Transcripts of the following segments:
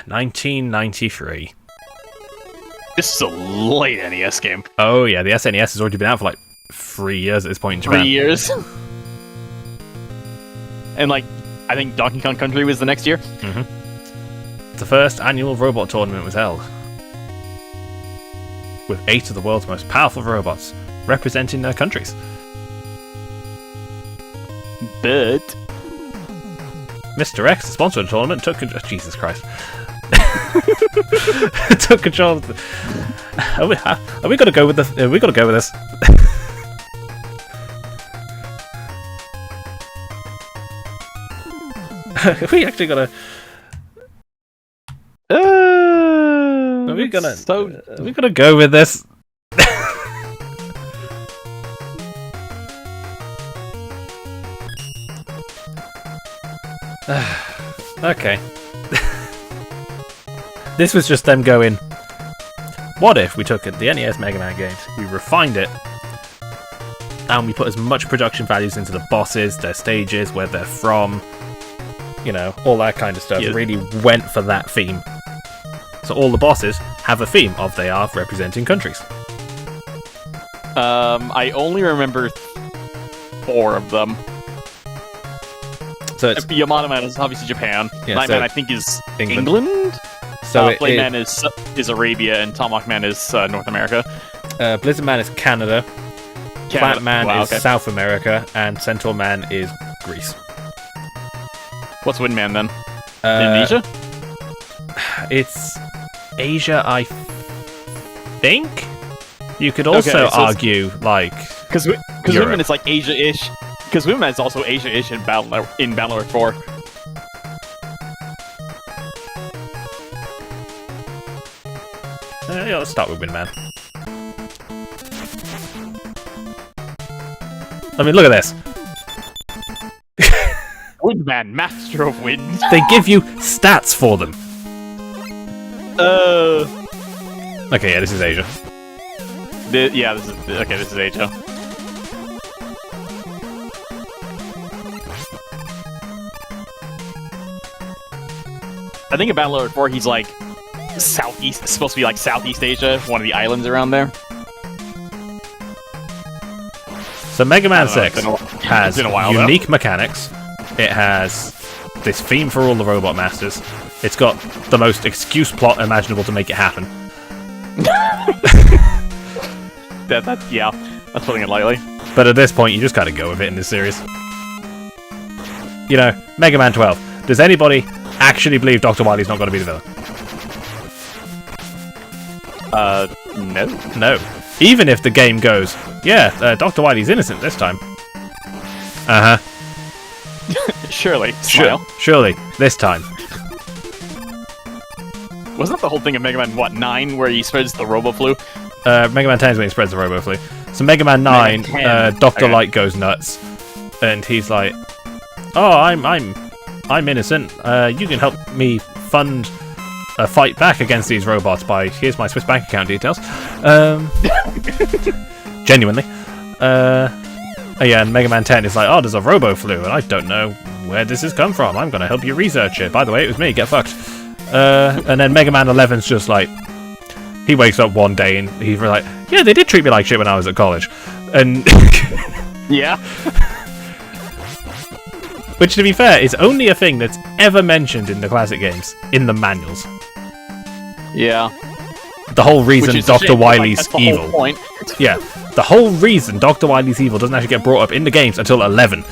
$1993. This is a late NES game. Oh yeah, the SNES has already been out for like 3 years at this point in Japan. 3 years. And like, I think Donkey Kong Country was the next year. The first annual robot tournament was held, with 8 of the world's most powerful robots representing their countries. But Mr. X, the sponsor of the tournament, took control. Jesus Christ. Took control of the... Are we gonna go with this? Are we gonna go with this? Are we actually gonna... Are we gonna go with this? Okay. This was just them going, what if we took the NES Mega Man games, we refined it, and we put as much production values into the bosses, their stages, where they're from, you know, all that kind of stuff. Yeah. Really went for that theme. So all the bosses have a theme of they are representing countries. I only remember 4 of them. So it's Yamada Man is obviously Japan. Yeah, Nightman, so I think, is England. England. so Playman is Arabia, and Tomahawk Man is North America. Blizzard Man is Canada. Plant Man is okay. South America, and Centaur Man is Greece. What's Wind Man then? Indonesia? It's Asia, I think. You could also argue like because Europe. Wind Man is like Asia-ish. Because Wind Man is also Asia-ish in Battlelord 4. Yeah, let's start with Windman. I mean, look at this. Windman, Master of Wind. They give you stats for them. Okay, yeah, this is Asia. This is Asia. I think in Battlelord 4 he's like southeast. It's supposed to be like Southeast Asia, one of the islands around there. So Mega Man 6 it's has been a while, unique mechanics. It has this theme for all the Robot Masters. It's got the most excuse plot imaginable to make it happen. That's putting it lightly. But at this point, you just gotta go with it in this series. You know, Mega Man 12. Does anybody actually believe Dr. Wily's not gonna be the villain? No. No. Even if the game goes, yeah, Dr. Wily's innocent this time. Uh-huh. Surely. Smile. Surely. This time. Wasn't that the whole thing of Mega Man, 9, where he spreads the Robo-Flu? Mega Man 10 is when he spreads the Robo-Flu. So Mega Man 9, Dr. Light goes nuts. And he's like, oh, I'm innocent. You can help me fund a fight back against these robots by, here's my Swiss bank account details. Genuinely. Yeah, and Mega Man 10 is like, oh, there's a Robo-Flu, and I don't know where this has come from. I'm gonna help you research it. By the way, it was me, get fucked. And then Mega Man 11's just like, he wakes up one day and he's like, yeah, they did treat me like shit when I was at college. And yeah. Which, to be fair, is only a thing that's ever mentioned in the classic games, in the manuals. Yeah. The whole reason Dr. Wily's that's the evil. Whole point. Yeah. The whole reason Dr. Wily's evil doesn't actually get brought up in the games until 11.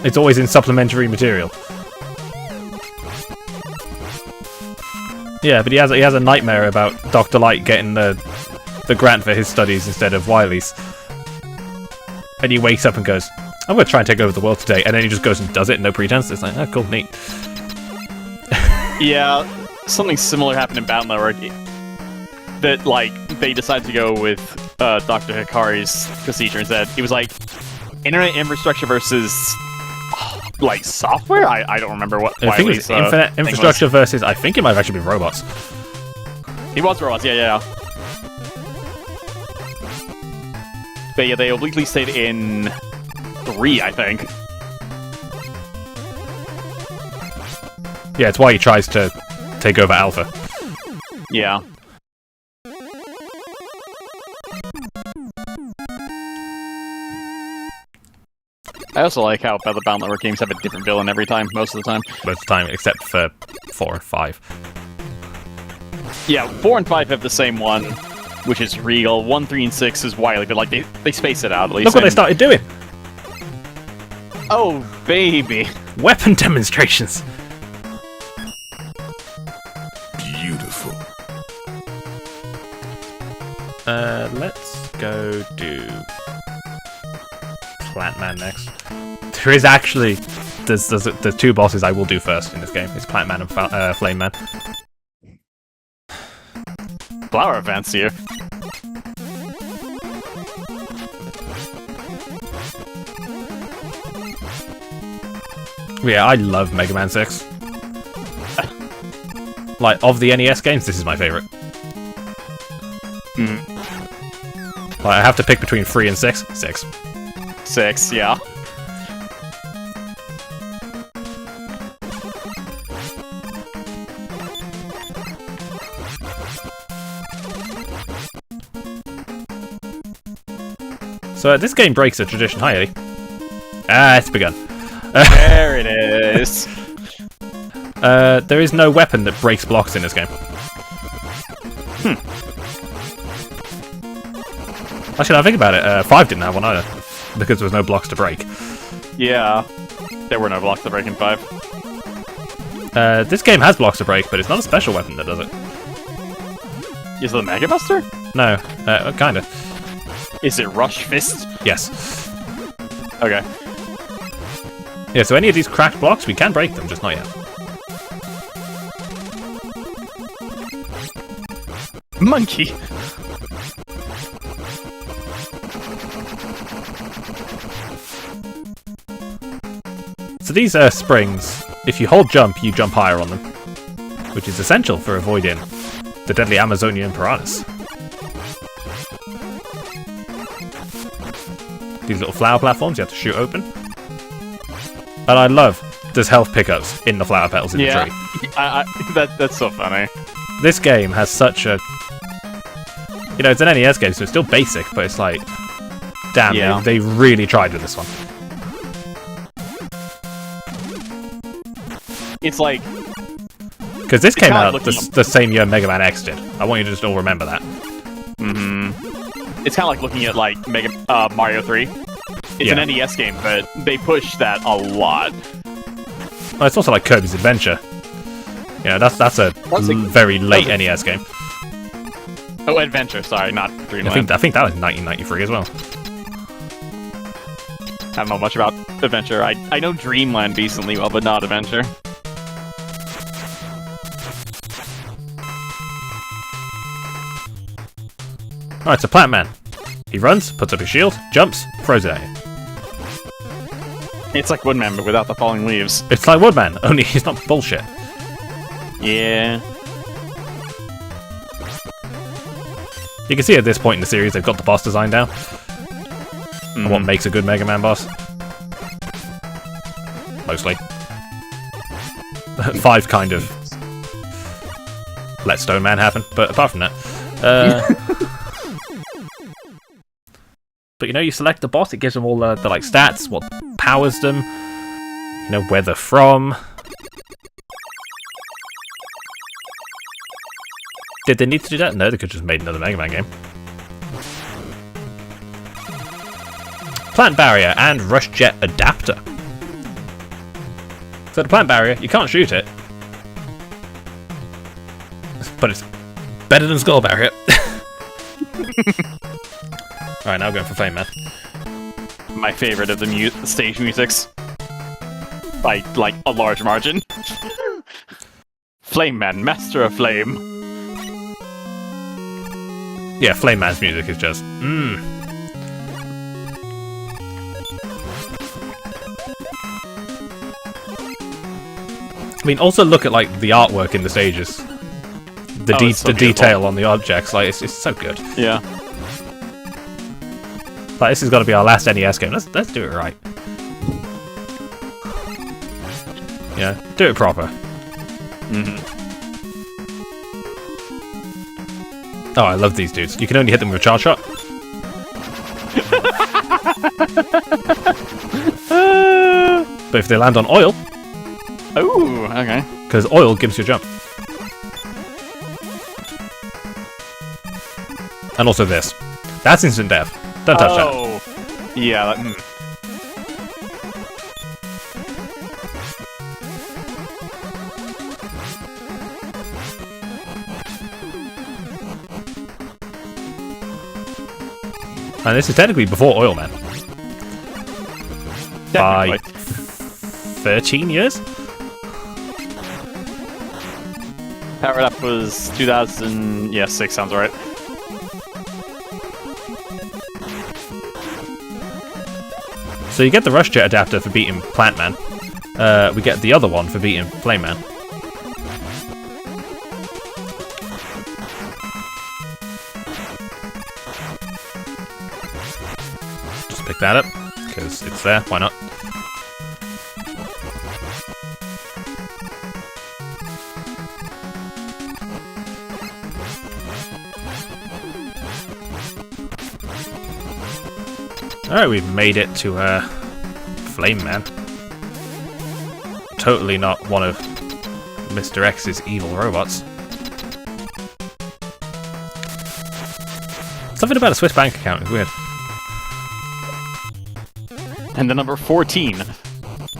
It's always in supplementary material. Yeah, but he has a nightmare about Dr. Light getting the grant for his studies instead of Wily's. And he wakes up and goes, I'm going to try and take over the world today. And then he just goes and does it, no pretense. It's like, oh, cool, neat. Yeah, something similar happened in Battlelord. That, like, they decided to go with Dr. Hikari's procedure instead. It was like, internet infrastructure versus, like, software? I don't remember what. I think it was infinite infrastructure versus, I think it might have actually been robots. It was robots, yeah. they obliquely stayed in 3, I think. Yeah, it's why he tries to take over Alpha. Yeah. I also like how the Battle Network games have a different villain every time, most of the time. Most of the time, except for 4 and 5. Yeah, 4 and 5 have the same one, which is Regal. 1, 3, and 6 is Wily, but like they space it out at least. Look what they started doing! Oh, baby. Weapon demonstrations! Beautiful. Let's go do Plant Man next. There is actually there's 2 bosses I will do first in this game. It's Plant Man and Flame Man. Flower events here. Yeah, I love Mega Man 6. Like, of the NES games, this is my favourite. Like, I have to pick between 3 and 6. 6. 6, yeah. So this game breaks a tradition. Hi, Eddie. Ah, it's begun. There it is. There is no weapon that breaks blocks in this game. Actually, I think about it. 5 didn't have one either, because there was no blocks to break. Yeah. There were no blocks to break in 5. This game has blocks to break, but it's not a special weapon that does it. Is it the Mega Buster? No, kinda. Is it Rush Fist? Yes. Okay. Yeah, so any of these cracked blocks, we can break them, just not yet. Monkey! So these springs, if you hold jump, you jump higher on them, which is essential for avoiding the deadly Amazonian piranhas. These little flower platforms you have to shoot open. And I love there's health pickups in the flower petals in the tree. That's so funny. This game has such a... You know, it's an NES game, so it's still basic, but it's like... Damn, they really tried with this one. It's like... Because this came out the same year Mega Man X did. I want you to just all remember that. It's kind of like looking at like Mario 3. It's an NES game, but they push that a lot. Well, it's also like Kirby's Adventure. You know, that's a very late NES game. Oh, Adventure, sorry, not Dreamland. I think that was 1993 as well. I don't know much about Adventure. I know Dreamland decently well, but not Adventure. Alright, so Plant Man. He runs, puts up his shield, jumps, throws it at you. It's like Woodman, but without the falling leaves. It's like Woodman, only he's not bullshit. Yeah. You can see at this point in the series they've got the boss design down. And what makes a good Mega Man boss. Mostly. 5 kind of let Stone Man happen, but apart from that... But you know, you select the boss, it gives them all the like stats, what powers them, you know, where they're from. Did they need to do that? No, they could have just made another Mega Man game. Plant Barrier and Rush Jet Adapter. So the Plant Barrier, you can't shoot it. But it's better than Skull Barrier. Alright, now I'm going for Flame Man. My favorite of the stage musics. By, like, a large margin. Flame Man, Master of Flame. Yeah, Flame Man's music is just... I mean, also look at, like, the artwork in the stages. The detail on the objects, like, it's so good. Yeah. Like, this is gonna be our last NES game. Let's do it right. Yeah, do it proper. Oh, I love these dudes. You can only hit them with a charge shot. But if they land on oil... Oh, okay. Because oil gives you a jump. And also this. That's instant death. Don't touch that. Oh, yeah. And this is technically before Oil Man. By Technically. 13 years? Powered Up was 2006, sounds right. So you get the Rush Jet adapter for beating Plant Man. We get the other one for beating Flame Man. Just pick that up, because it's there, why not? Alright, we've made it to Flame Man. Totally not one of Mr. X's evil robots. Something about a Swiss bank account is weird. And the number 14.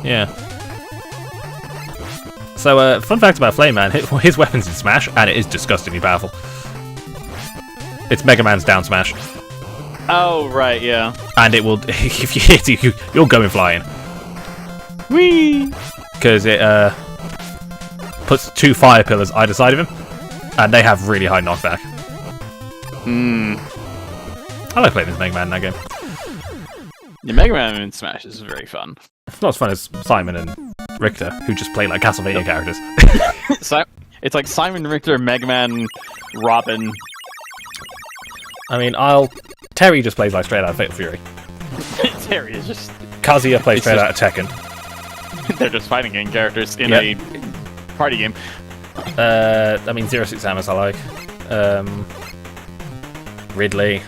Yeah. So, fun fact about Flame Man, his weapon's in Smash, and it is disgustingly powerful. It's Mega Man's down smash. Oh, right, yeah. And it will, if you hit it, you'll go in flying. Whee! Because it puts 2 fire pillars either side of him, and they have really high knockback. I like playing as Mega Man in that game. Yeah, Mega Man in Smash is very fun. It's not as fun as Simon and Richter, who just play like Castlevania characters. So, it's like Simon, Richter, Mega Man, Robin. I mean, Terry just plays like straight out of Fatal Fury. Terry is just... Kazuya plays It's straight just- out of Tekken. They're just fighting game characters in Yep. a party game. I mean, Zero Six Samus I like. Ridley.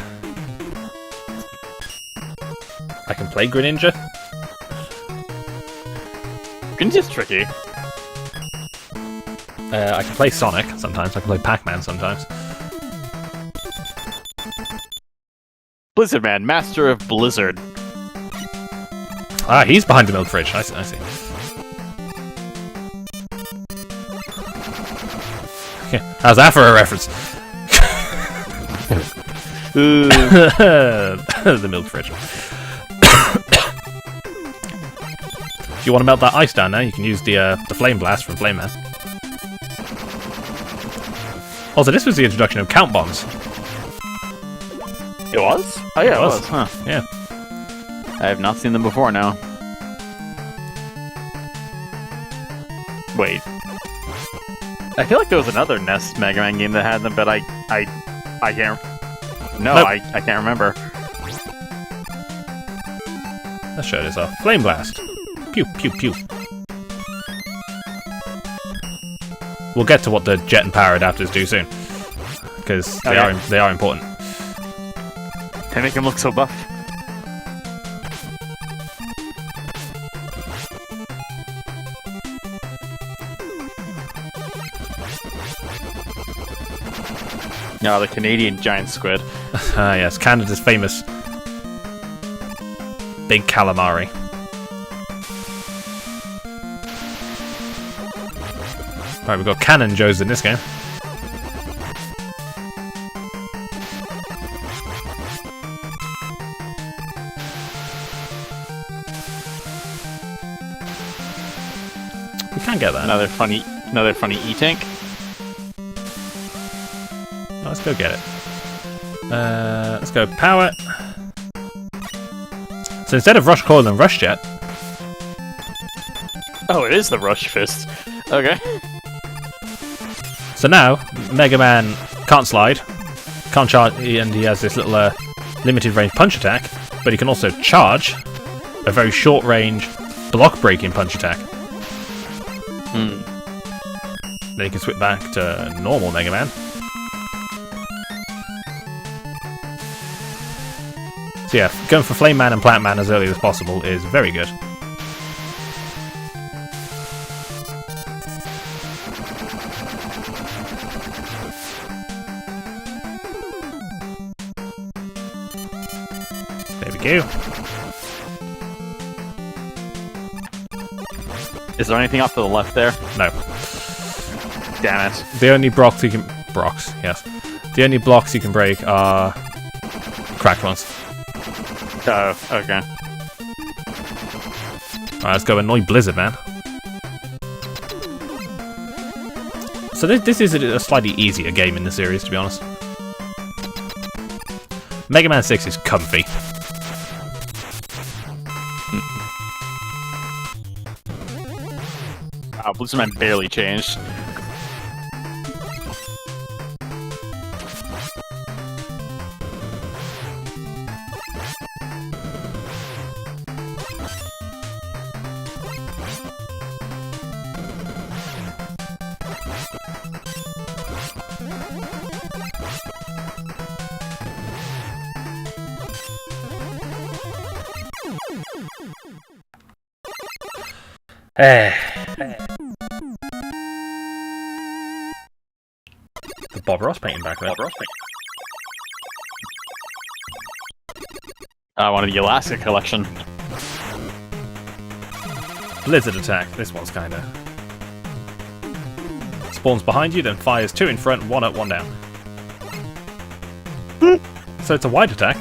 I can play Greninja. Greninja's tricky. I can play Sonic sometimes. I can play Pac-Man sometimes. Blizzard Man, master of Blizzard. Ah, he's behind the milk fridge. I see. How's that for a reference? The milk fridge. If you want to melt that ice down now, you can use the Flame Blast from Flame Man. Also, this was the introduction of Count Bombs. It was? Oh yeah, it was. was. Huh. Yeah. I have not seen them before now. Wait. I feel like there was another NES Mega Man game that had them, but I can't... No, Nope. I can't remember. Let's show this off. Flame Blast. Pew, pew, pew. We'll get to what the jet and power adapters do soon, because they are important. They make him look so buff. No, the Canadian giant squid. Ah, yes, Canada's famous big calamari. Right, we've got Cannon Joes in this game. We can get that. Another funny E-tank. Let's go get it. Let's go power. So instead of Rush Coil and Rush Jet, Oh, it is the Rush Fist. Okay. so now Mega Man can't slide, can't charge, and he has this little limited range punch attack. but he can also charge a very short-range block-breaking punch attack. Then he can switch back to normal Mega Man. So yeah, going for Flame Man and Plant Man as early as possible is very good. There we go. Is there anything off to the left there? No. Damn it. The only blocks you can... yes. The only blocks you can break are cracked ones. Oh, okay. Alright, let's go annoy Blizzard, man. So this is a slightly easier game in the series, to be honest. Mega Man 6 is comfy. Wow, Blizzard Man barely changed. The Bob Ross painting back there. One of the Alaska collection. Blizzard attack. This one's kinda... Spawns behind you, then fires 2 in front, 1 up, 1 down. So it's a wide attack.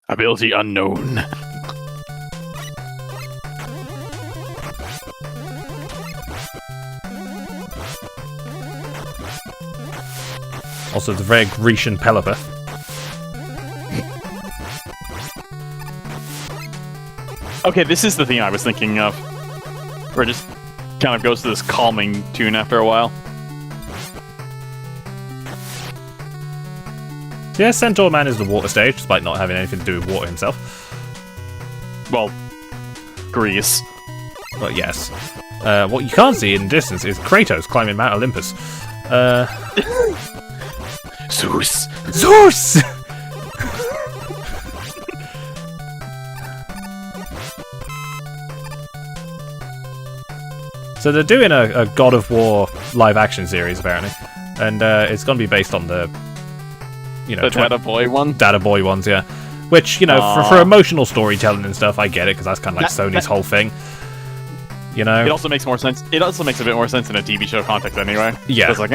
Ability unknown. Also, the very Grecian Pelipper. Okay, this is the thing I was thinking of. Where it just kind of goes to this calming tune after a while. So yeah, Centaur Man is the water stage, despite not having anything to do with water himself. Well, Greece. But yes. What you can't see in the distance is Kratos climbing Mount Olympus. Zeus! Zeus! So they're doing a God of War live-action series, apparently. And it's going to be based on the... You know, The Data Boy one? Data Boy ones, yeah. Which, you know, for emotional storytelling and stuff, I get it, because that's kind of like Sony's whole thing. You know? It also makes more sense. It also makes a bit more sense in a TV show context anyway. Yeah. It's like,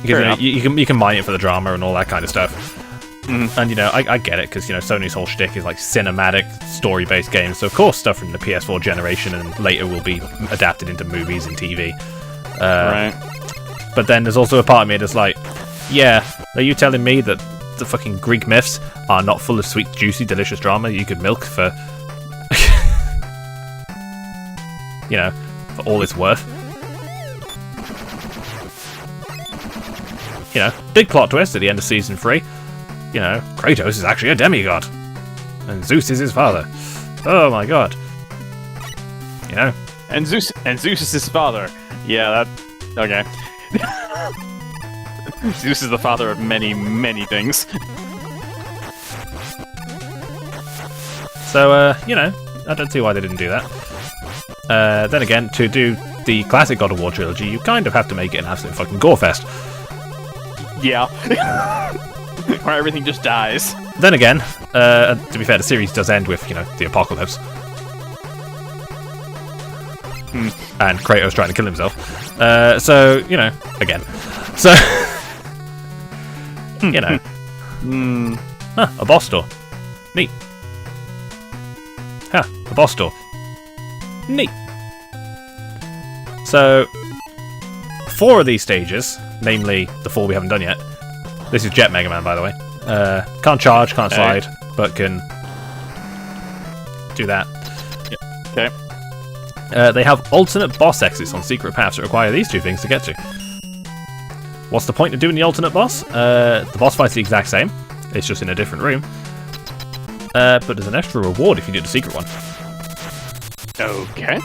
Because you can mine it for the drama and all that kind of stuff. And, you know, I get it, because, you know, Sony's whole shtick is, like, cinematic, story-based games. So, of course, stuff from the PS4 generation and later will be adapted into movies and TV. right. But then there's also a part of me that's like, yeah, are you telling me that the fucking Greek myths are not full of sweet, juicy, delicious drama you could milk for... you know, for all it's worth? You know, big plot twist at the end of Season 3. You know, Kratos is actually a demigod. And Zeus is his father. Oh my god. You know? And Zeus is his father. Yeah, that... Okay. Zeus is the father of many, many things. So, you know, I don't see why they didn't do that. Then again, to do the classic God of War trilogy, you kind of have to make it an absolute fucking gore fest. Yeah. Where everything just dies. Then again, to be fair, the series does end with, you know, the apocalypse. And Kratos trying to kill himself. So, you know, again. So, you know. Huh, a boss door. Neat. Huh, a boss door. Neat. So, 4 of these stages, namely the 4 we haven't done yet. This is Jet Mega Man, by the way. Can't charge, can't slide, but can do that. Okay. They have alternate boss exits on secret paths that require these two things to get to. What's the point of doing the alternate boss? The boss fight's the exact same. It's just in a different room. But there's an extra reward if you do the secret one. Okay.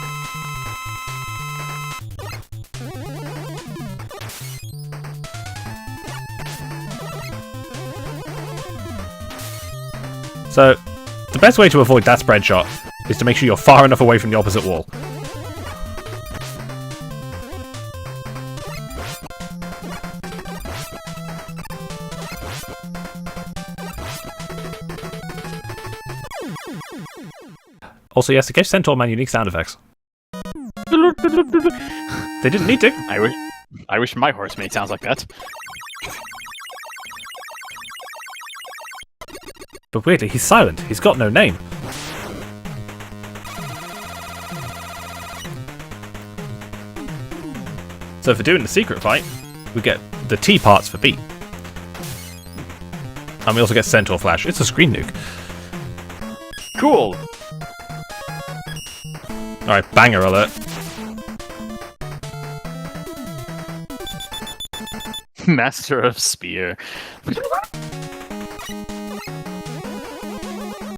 So, the best way to avoid that spread shot is to make sure you're far enough away from the opposite wall. Also, yes, to give Centaur Man unique sound effects. They didn't need to. I wish my horse made sounds like that. But weirdly, he's silent. He's got no name. So for doing the secret fight, we get the T parts for B. And we also get Centaur Flash. It's a screen nuke. Cool. Alright, banger alert. Master of Spear.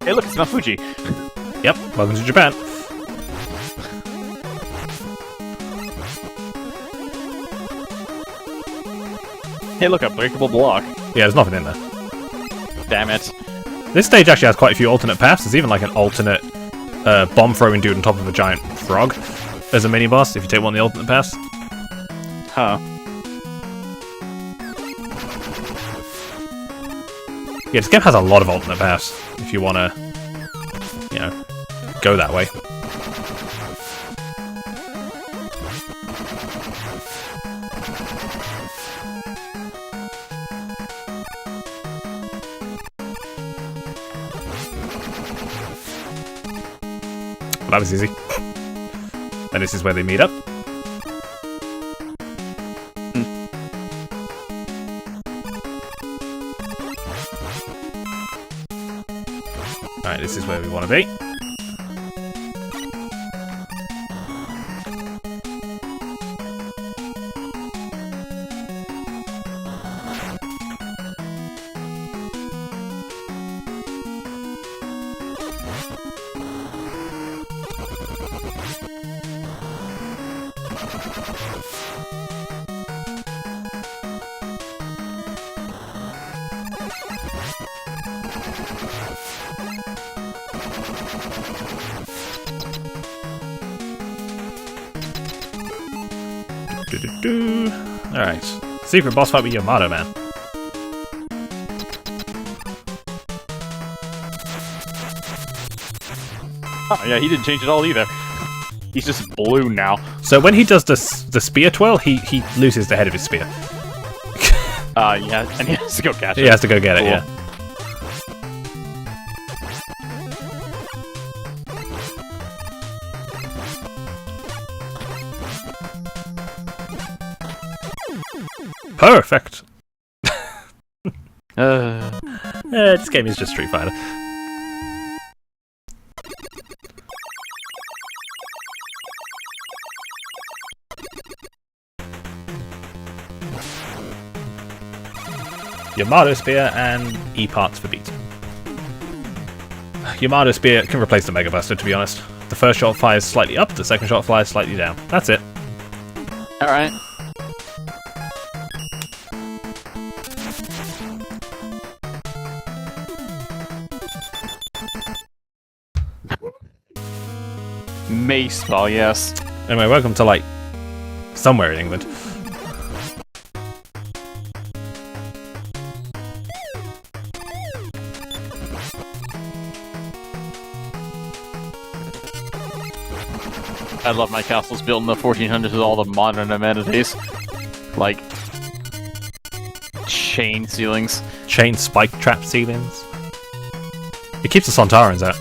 Hey, look, it's Mount Fuji. Yep, welcome to Japan. Hey, look, a breakable block. Yeah, there's nothing in there. Damn it. This stage actually has quite a few alternate paths. There's even like an alternate bomb-throwing dude on top of a giant frog as a mini-boss if you take one of the alternate paths. Huh. Yeah, this game has a lot of alternate paths if you want to, you know, go that way. Well, that was easy. And this is where they meet up. Alright, this is where we want to be. Alright. Secret boss fight with Yamato Man. Oh, yeah, he didn't change at all either. He's just blue now. So when he does the spear twirl, he loses the head of his spear. Yeah, and he has to go catch it. He has to go get it, yeah. Perfect! This game is just Street Fighter. Yamato Spear and E parts for beat. Yamato Spear can replace the Mega Buster, to be honest. The first shot fires slightly up, the second shot fires slightly down. That's it. Alright. Mace ball, yes. Anyway, welcome to, like, somewhere in England. I love my castles built in the 1400s with all the modern amenities. Like, chain ceilings. Chain spike trap ceilings. It keeps the Sontarans out.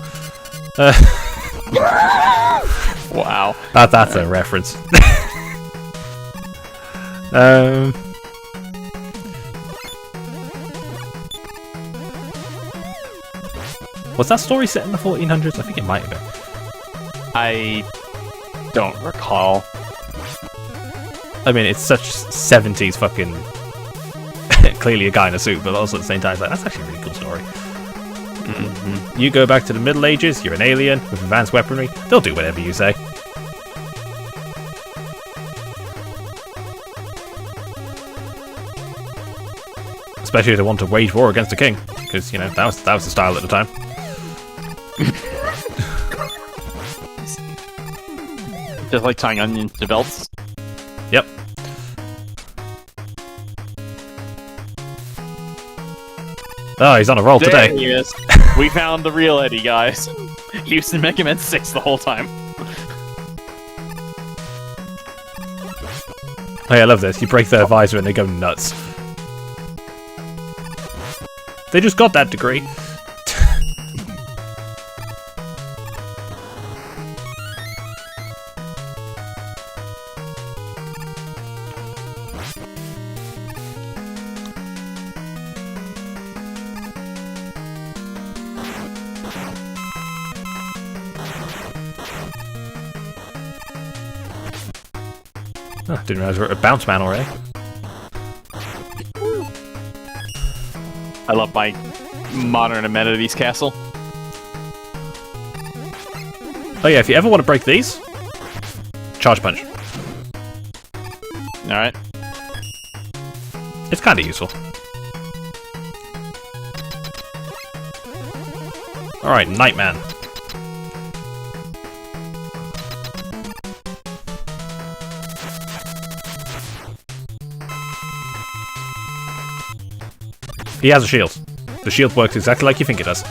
Wow. That's a reference. Was that story set in the 1400s? I think it might have been. don't recall. I mean, it's such 70s fucking... clearly a guy in a suit, but also at the same time, it's like, that's actually a really cool story. You go back to the Middle Ages, you're an alien with advanced weaponry, they'll do whatever you say. Especially if they want to wage war against the king, because, you know, that was the style at the time. Just like tying onions to belts. Yep. Oh, he's on a roll There today. he is. We found the real Eddie, guys. He was in Mega Man 6 the whole time. Oh yeah, I love this. You break their visor and they go nuts. They just got that degree. Oh, didn't realize we were a bounce man already. I love my modern amenities castle. Oh yeah, if you ever want to break these, charge punch. Alright. It's kind of useful. Alright, Nightman. He has a shield. The shield works exactly like you think it does.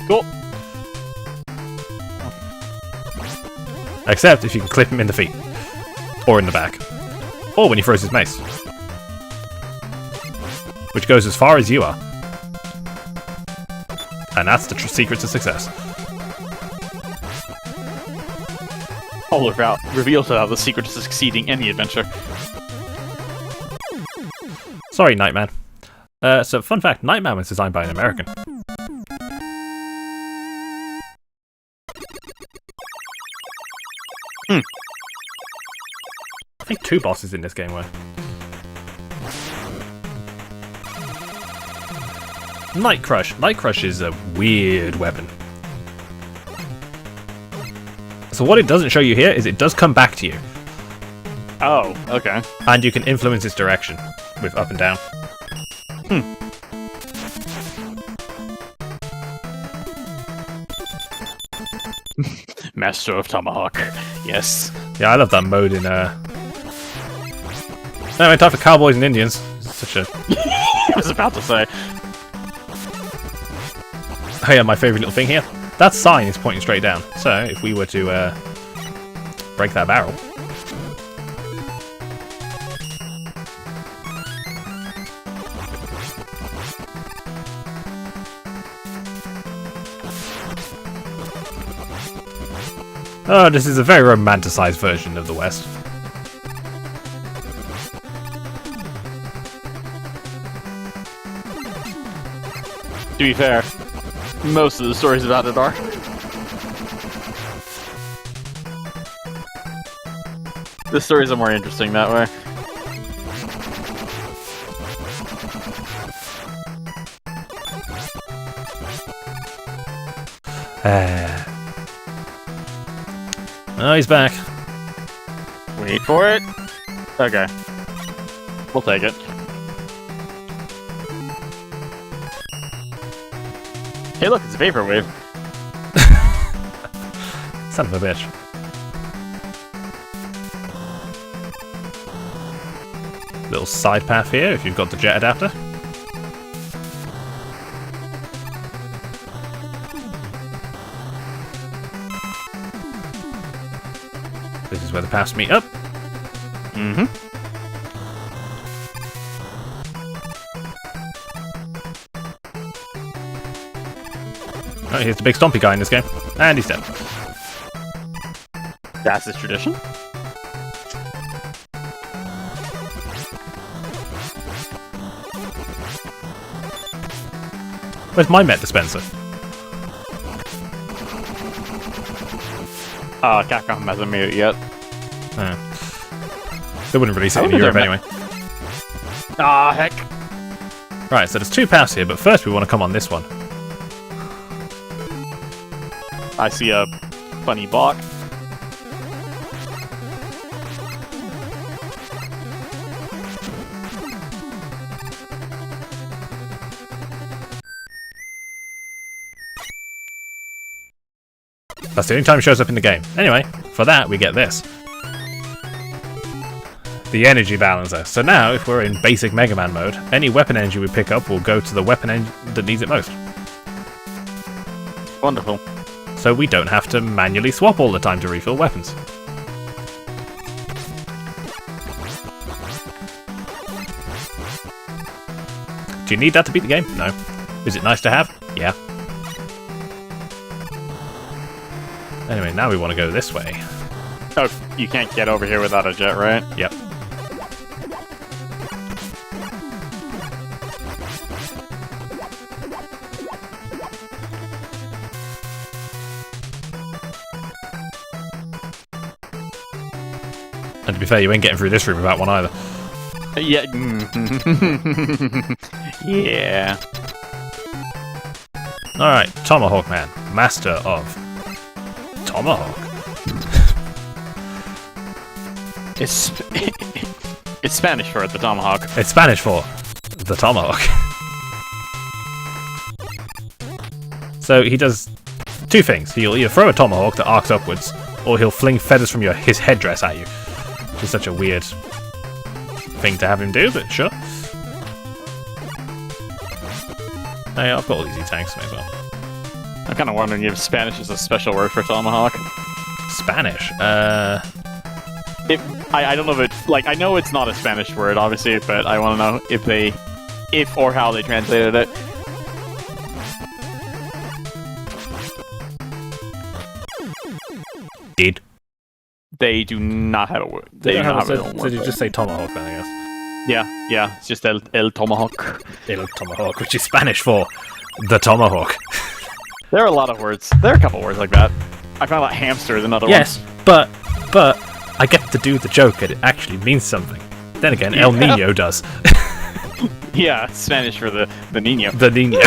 Cool. Except if you can clip him in the feet. Or in the back. Or when he throws his mace. Which goes as far as you are. And that's the secret to success. All about reveals about the secret to succeeding any adventure. Sorry, Nightman. So, fun fact, Nightman was designed by an American. I think 2 bosses in this game were. Night Crush. Night Crush is a weird weapon. So what it doesn't show you here is it does come back to you. Oh, okay. And you can influence its direction with up and down. Master of Tomahawk. Yes. Yeah, I love that mode in Anyway, time for Cowboys and Indians. It's such a... I was about to say. Oh yeah, my favourite little thing here. That sign is pointing straight down. So, if we were to break that barrel... Oh, this is a very romanticized version of the West. To be fair, most of the stories about it are. The stories are more interesting that way. Oh, he's back. Wait for it. Okay. We'll take it. Hey look, it's a vaporwave. Son of a bitch. Little side path here if you've got the jet adapter. This is where the paths meet up. Mm-hmm. Oh, here's the big stompy guy in this game. And he's dead. That's his tradition. Where's my Met dispenser? Capcom hasn't made it yet. They wouldn't release it I in wonder Europe they're anyway. Ah, heck. Right, so there's 2 paths here, but first we want to come on this one. I see a funny block. That's the only time it shows up in the game. Anyway, for that we get this. The energy balancer. So now, if we're in basic Mega Man mode, any weapon energy we pick up will go to the weapon that needs it most. Wonderful. So we don't have to manually swap all the time to refill weapons. Do you need that to beat the game? No. Is it nice to have? Yeah. Anyway, now we want to go this way. Oh, you can't get over here without a jet, right? Yep. And to be fair, you ain't getting through this room without one either. Yeah. Yeah. Alright, Tomahawk Man. Master of Tomahawk. It's it's Spanish for the tomahawk. It's Spanish for the Tomahawk. So he does 2 things. He'll either throw a tomahawk that arcs upwards, or he'll fling feathers from his headdress at you. Which is such a weird thing to have him do, but sure. Hey, I've got all these E-tanks, may as well. I'm kind of wondering if Spanish is a special word for tomahawk. Spanish? I don't know if it, like, I know it's not a Spanish word, obviously, but I want to know if or how they translated it. Did. They do not have a word. They do not have a word. So you just say Tomahawk then, I guess. Yeah, it's just el tomahawk. El Tomahawk, which is Spanish for the Tomahawk. There are a lot of words. There are a couple words like that. I found out hamster is another Yes, one. but I get to do the joke and it actually means something. Then again, El Nino does. Yeah, it's Spanish for the Nino. The Nino.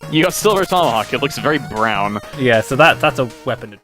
You got silver tomahawk. It looks very brown. Yeah, so that's a weapon.